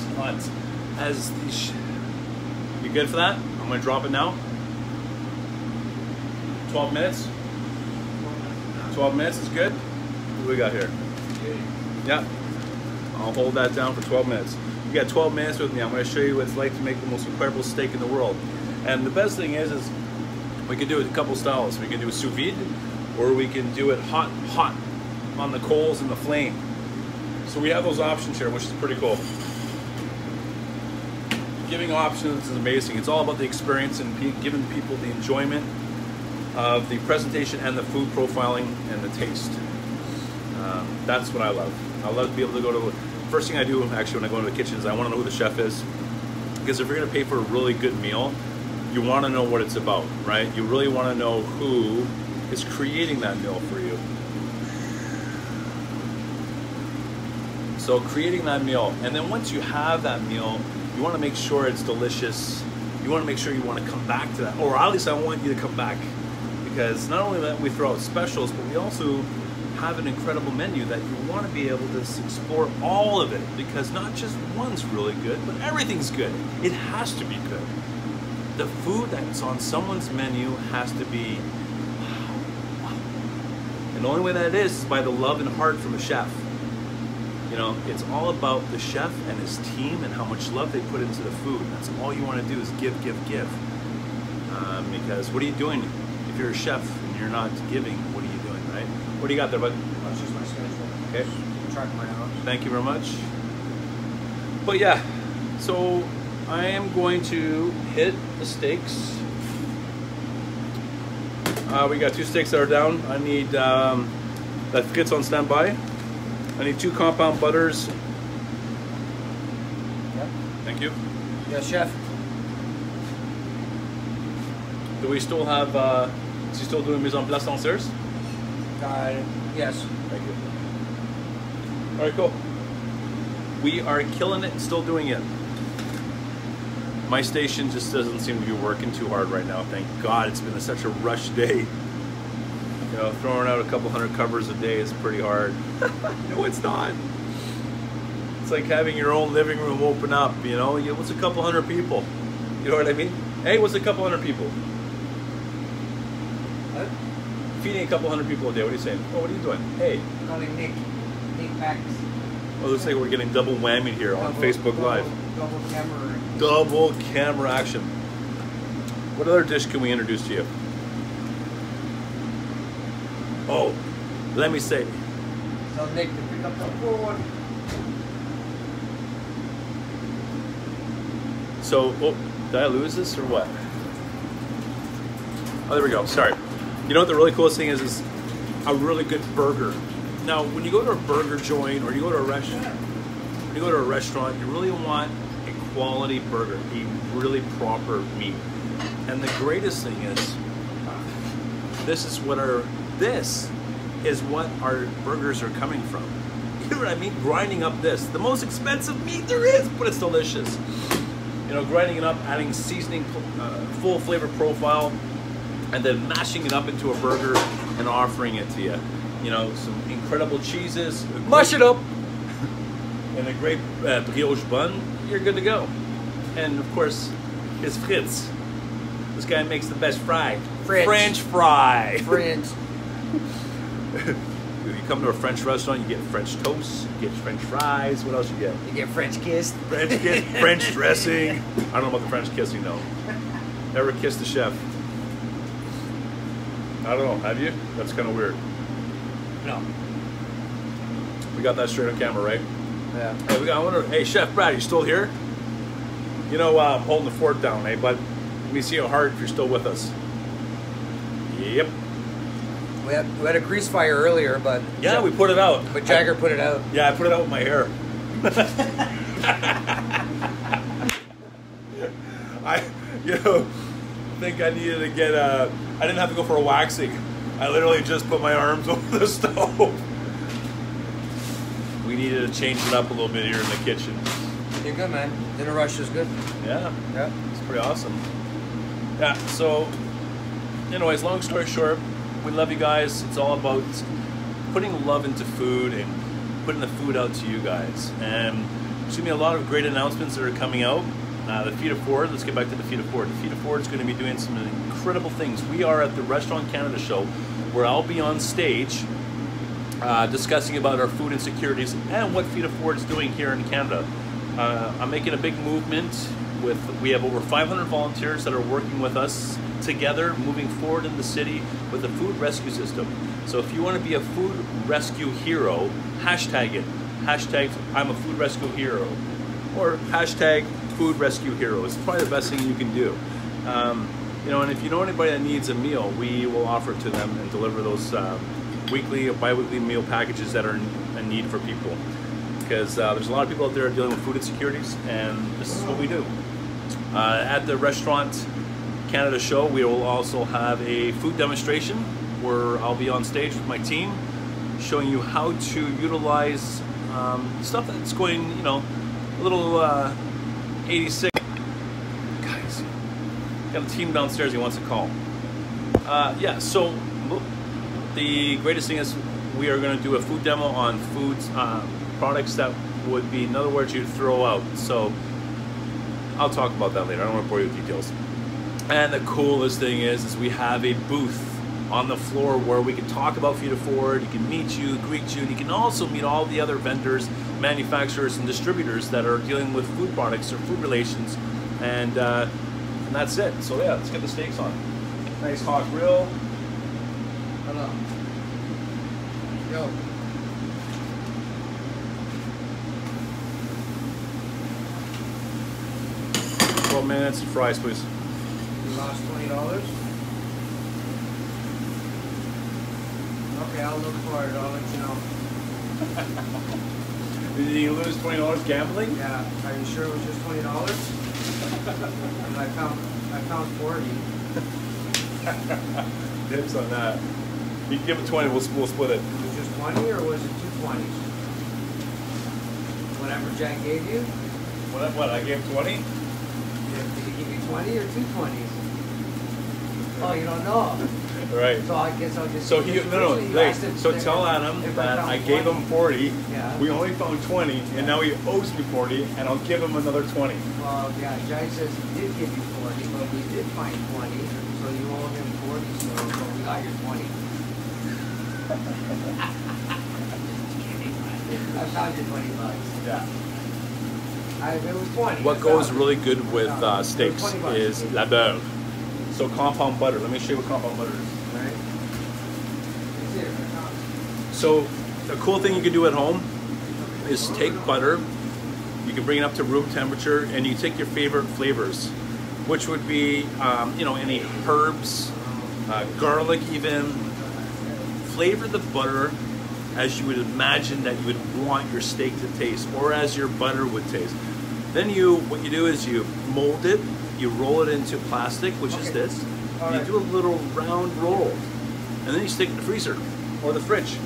nice and hot as the. You good for that? I'm gonna drop it now. 12 minutes. 12 minutes is good. What do we got here? Yeah. I'll hold that down for 12 minutes. You got 12 minutes with me. I'm going to show you what it's like to make the most incredible steak in the world. And the best thing is we can do it a couple styles. We can do it sous vide, or we can do it hot on the coals and the flame. So we have those options here, which is pretty cool. Giving options is amazing. It's all about the experience and giving people the enjoyment of the presentation and the food profiling and the taste. That's what I love. I love to be able to go to. First thing I do actually when I go into the kitchen is I want to know who the chef is, because if you're going to pay for a really good meal, you want to know what it's about, right? You really want to know who is creating that meal for you. So creating that meal, and then once you have that meal, you want to make sure it's delicious. You want to make sure you want to come back to that, or at least I want you to come back, because not only that we throw out specials, but we also have an incredible menu that you want to be able to explore all of it, because not just one's really good, but everything's good. It has to be good. The food that's on someone's menu has to be wow. And the only way that is by the love and heart from a chef. You know, it's all about the chef and his team and how much love they put into the food. That's all you want to do is give, give, give. Because what are you doing if you're a chef and you're not giving? What are you doing, right? What do you got there, bud? That's just my schedule. Okay. Track my hours. Thank you very much. But yeah, so I am going to hit the steaks. We got 2 steaks that are down. I need that frites on standby. I need 2 compound butters. Yep. Thank you. Yes, chef. Do we still have? Is he still doing mise en place downstairs? Yes. Thank you. All right, cool. We are killing it and still doing it. My station just doesn't seem to be working too hard right now. Thank God, it's been such a rush day. You know, throwing out a couple hundred covers a day is pretty hard. No, it's not. It's like having your own living room open up, you know? What's a couple hundred people? You know what I mean? Hey, what's a couple hundred people? What? Feeding a couple hundred people a day. What are you saying? Oh, what are you doing? Hey. Calling Nick. Nick Max. Well, looks like we're getting double whammy here on Facebook Live. Double camera. Double camera action. What other dish can we introduce to you? Oh, let me say. So Nick, to pick up the phone. So, oh, did I lose this or what? Oh, there we go. Sorry. You know what the really coolest thing is a really good burger. Now, when you go to a burger joint or you go to a restaurant, you really want a quality burger, a really proper meat. And the greatest thing is, this is what our burgers are coming from. You know what I mean? Grinding up the most expensive meat there is, but it's delicious. You know, grinding it up, adding seasoning, full flavor profile, and then mashing it up into a burger and offering it to you. You know, some incredible cheeses. Mush it up! And a great brioche bun, you're good to go. And of course, his frites. This guy makes the best fry. French fry. French. You come to a French restaurant, you get French toast, you get French fries. What else you get? You get French kissed. French kiss, French dressing. I don't know about the French kissing though. Never kissed a chef. I don't know. Have you? That's kind of weird. No. We got that straight on camera, right? Yeah. Hey, I wonder. Hey, Chef Brad, you still here? You know, I'm holding the fort down, eh? But let me see how hard if you're still with us. Yep. We had a grease fire earlier, but yeah, we put it out. But Jagger put it out. Yeah, I put it out with my hair. I think I needed to get I didn't have to go for a waxing. I literally just put my arms over the stove. We needed to change it up a little bit here in the kitchen. You're good, man. Dinner rush is good. Yeah. Yeah. It's pretty awesome. Yeah, so anyways, long story short, we love you guys. It's all about putting love into food and putting the food out to you guys. And There's going to be a lot of great announcements that are coming out. The Feet of Ford, let's get back to the Feet of Ford. The Feet of Ford is going to be doing some incredible things. We are at the Restaurant Canada show where I'll be on stage discussing about our food insecurities and what Feet of Ford is doing here in Canada. I'm making a big movement we have over 500 volunteers that are working with us together, moving forward in the city with a food rescue system. So if you want to be a food rescue hero, hashtag it. Hashtag I'm a food rescue hero. Or hashtag food rescue hero. It's probably the best thing you can do. You know, and if you know anybody that needs a meal, we will offer it to them and deliver those weekly or bi-weekly meal packages that are in need for people. Because there's a lot of people out there dealing with food insecurities, and this is what we do. At the Restaurant Canada show, we will also have a food demonstration where I'll be on stage with my team showing you how to utilize stuff that's going, you know, a little 86. Guys, got a team downstairs he wants to call. Yeah, so the greatest thing is we are going to do a food demo on foods, products that would be, in other words, you'd throw out. So I'll talk about that later. I don't want to bore you with details. And the coolest thing is we have a booth on the floor where we can talk about Feet of Ford. You can meet you, greet you, and you can also meet all the other vendors, manufacturers, and distributors that are dealing with food products or food relations. And that's it. So yeah, let's get the steaks on. Nice hot grill. Hello. Yo. Minutes, fries, please. You lost $20? Okay, I'll look for it. I'll let you know. Did you lose $20 gambling? Yeah. Are you sure it was just $20? And I found 40. Dips on that. You can give it 20. We'll split it. Was it just 20 or was it 2 20s? Whatever Jack gave you? What? I gave 20? Did he give you 20 or 2 20s? Oh, you don't know. Right. So I guess I'll just. So tell Adam that I gave him 40. Yeah. We only found 20, and now he owes me 40, and I'll give him another 20. Well, yeah, Jack says he did give you 40, but we did find 20, so you owe him 40, so we got your 20. I found your $20. Yeah. It was 20. What goes really good with steaks is la beurre. So compound butter. Let me show you what compound butter is. Right. It's here. So the cool thing you can do at home is take butter. You can bring it up to room temperature, and you take your favorite flavors, which would be you know, any herbs, garlic even. Flavor the butter as you would imagine that you would want your steak to taste, or as your butter would taste. Then what you do is you mold it, you roll it into plastic, which is this. You do a little round roll, and then you stick it in the freezer or the fridge.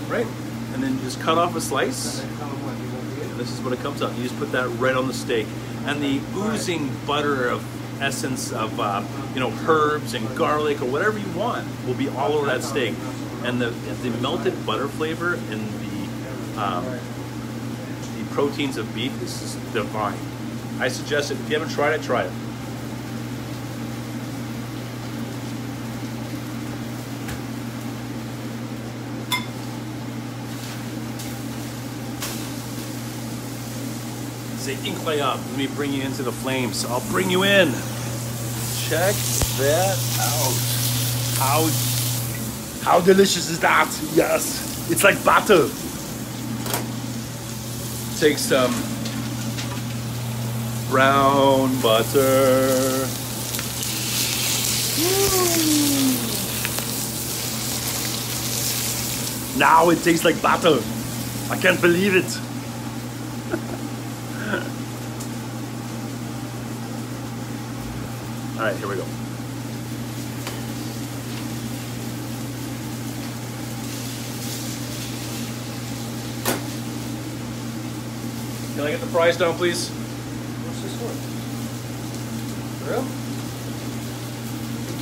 Right? And then you just cut off a slice. And this is what it comes out. You just put that right on the steak. And the oozing butter of essence of you know, herbs and garlic or whatever you want will be all over that steak. And the melted butter flavor and the proteins of beef is just divine. I suggest it. If you haven't tried it, try it. C'est incroyable. Let me bring you into the flames. I'll bring you in. Check that out. How delicious is that? Yes. It's like butter. Take some brown butter. Woo. Now it tastes like butter. I can't believe it. All right, here we go. Can I get the fries down, please? What's this for? Real? 2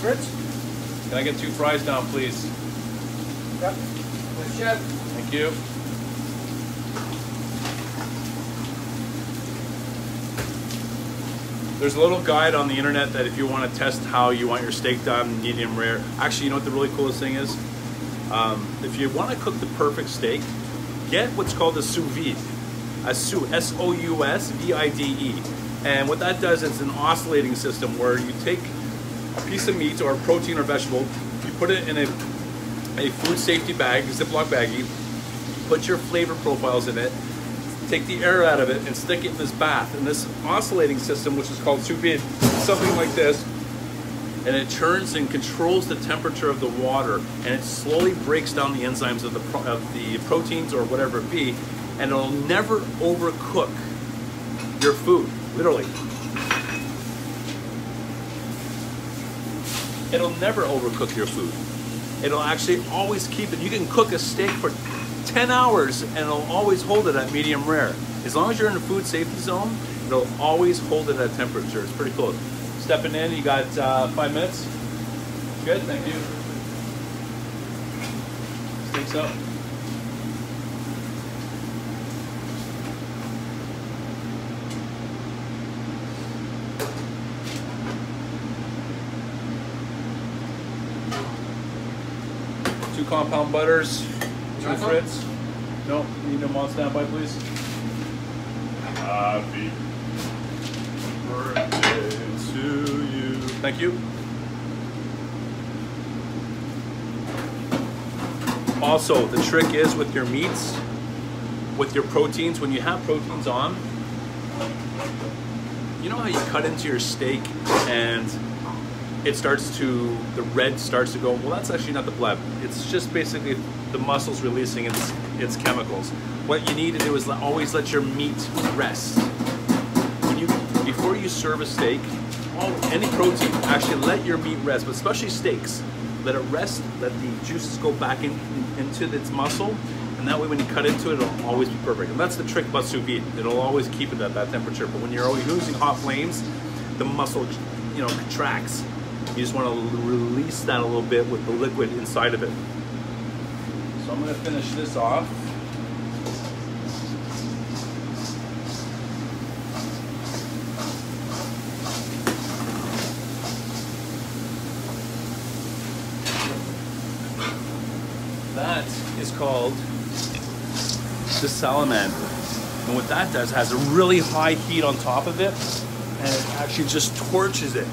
Fritz? Can I get 2 fries down, please? Yep. Chef. Thank Thank you. There's a little guide on the internet that if you want to test how you want your steak done, medium rare. Actually, you know what the really coolest thing is? If you want to cook the perfect steak, get what's called a sous vide. A sous, S-O-U-S V-I-D-E. And what that does is an oscillating system where you take a piece of meat or a protein or vegetable, you put it in a food safety bag, Ziploc baggie, put your flavor profiles in it, take the air out of it and stick it in this bath. And this oscillating system, which is called sous vide, is something like this, and it turns and controls the temperature of the water, and it slowly breaks down the enzymes of the proteins or whatever it be, and it'll never overcook your food, literally. It'll never overcook your food. It'll actually always keep it. You can cook a steak for 10 hours and it'll always hold it at medium rare. As long as you're in the food safety zone, it'll always hold it at temperature. It's pretty cool. Stepping in, you got 5 minutes. Good, thank you. Steaks up. Two compound butters, two Fritz. No, need them on standby, please. Happy birthday to you. Thank you. Also, the trick is with your meats, with your proteins, when you have proteins on, you know how you cut into your steak and it starts to, the red starts to go, well, that's actually not the blood. It's just basically the muscles releasing its chemicals. What you need to do is always let your meat rest. Before you serve a steak, any protein, actually let your meat rest, but especially steaks. Let it rest, let the juices go back into its muscle, and that way when you cut into it, it'll always be perfect. And that's the trick about sous vide. It'll always keep it at that temperature, but when you're always using hot flames, the muscle, contracts. You just want to release that a little bit with the liquid inside of it. So I'm going to finish this off. That is called the salamander. And what that does, has a really high heat on top of it, and it actually just torches it.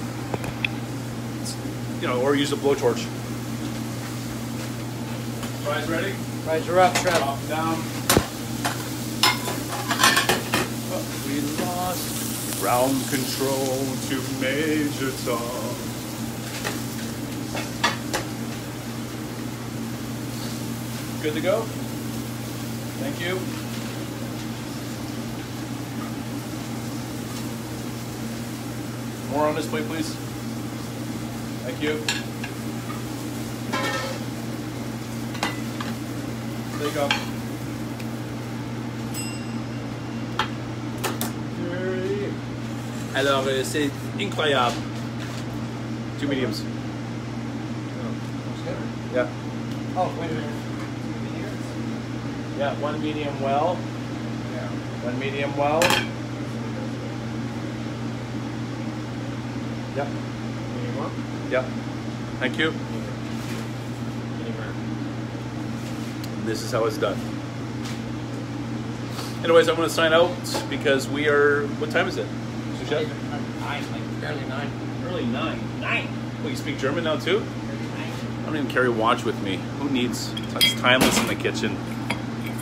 Or use a blowtorch. Fries ready? Fries are up, Trev. Drop down. Oh, we lost ground control to Major Tom. Good to go? Thank you. More on this plate, please. Thank you. There you go. Alors, c'est incroyable. 2 mediums. Yeah. Oh, wait a minute. Yeah, 1 medium well. Yeah. 1 medium well. Yep. Yeah, thank you. This is how it's done. Anyways, I'm going to sign out because we are. What time is it? Chef? 9, like early 9. Early 9. 9. Well, you speak German now too? I don't even carry a watch with me. Who needs? It's timeless in the kitchen.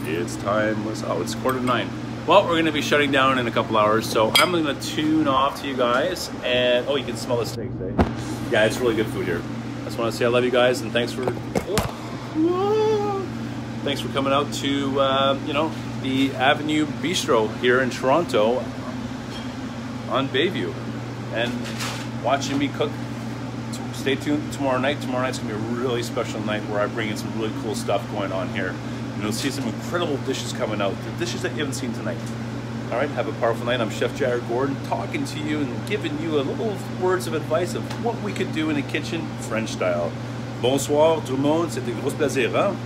It's timeless. Oh, it's 8:45. Well, we're going to be shutting down in a couple hours, so I'm going to tune off to you guys. And oh, you can smell the steaks, eh? Yeah, it's really good food here. I just want to say I love you guys, and thanks for coming out to the Avenue Bistro here in Toronto on Bayview and watching me cook. Stay tuned tomorrow night. Tomorrow night's gonna be a really special night where I bring in some really cool stuff going on here. And you'll see some incredible dishes coming out. The dishes that you haven't seen tonight. All right, have a powerful night. I'm Chef Jagger Gordon, talking to you and giving you a little words of advice of what we could do in the kitchen, French style. Bonsoir tout le monde, c'était un gros plaisir, hein?